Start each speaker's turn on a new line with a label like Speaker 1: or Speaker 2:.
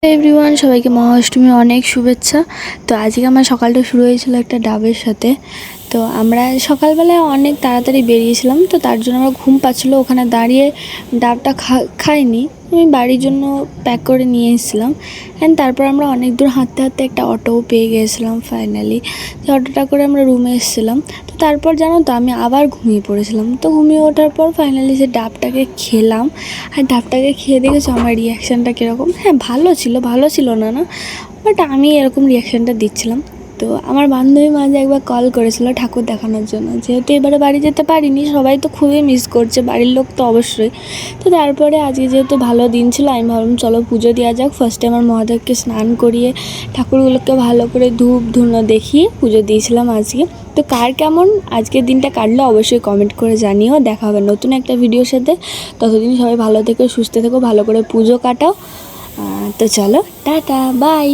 Speaker 1: Everyone, সবাইকে মহাষ্টমীর অনেক শুভেচ্ছা। তো আজকে আমার সকালটা শুরু হয়েছিল একটা ডাবের সাথে। তো আমরা সকালবেলায় অনেক তাড়াতাড়ি বেরিয়েছিলাম, তো তার জন্য আমার ঘুম পাচ্ছিলো, ওখানে দাঁড়িয়ে ডাবটা খাইনি, আমি বাড়ির জন্য প্যাক করে নিয়ে এসেছিলাম। অ্যান্ড তারপর আমরা অনেক দূর হাঁটতে হাঁটতে একটা অটোও পেয়ে গিয়েছিলাম ফাইনালি। তো অটোটা করে আমরা রুমে এসেছিলাম। তো তারপর জানো তো আমি আবার ঘুমিয়ে পড়েছিলাম। তো ঘুমিয়ে ওঠার পর ফাইনালি সে ডাবটাকে খেলাম। আর ডাবটাকে খেয়ে দেখেছো আমার রিয়াকশানটা কীরকম? হ্যাঁ, ভালো ছিল না বাট আমি এরকম রিয়াকশানটা দিচ্ছিলাম। তো আমার বান্ধবী মাঝে একবার কল করেছিল ঠাকুর দেখানোর জন্য, যেহেতু এবারে বাড়ি যেতে পারিনি, সবাই তো খুবই মিস করছে, বাড়ির লোক তো অবশ্যই। তো তারপরে আজকে যেহেতু ভালো দিন ছিল, আমি ভাবলাম চলো পুজো দেওয়া যাক। ফার্স্টে আমার মহাদেবকে স্নান করিয়ে ঠাকুরগুলোকে ভালো করে ধূপ ধুনো দেখিয়ে পুজো দিয়েছিলাম আজকে। তো কার কেমন আজকের দিনটা কাটলো অবশ্যই কমেন্ট করে জানিও। দেখা হবে নতুন একটা ভিডিওর সাথে। ততদিন সবাই ভালো থেকো, সুস্থ থেকো, ভালো করে পুজো কাটাও। তো চলো, টাটা, বাই।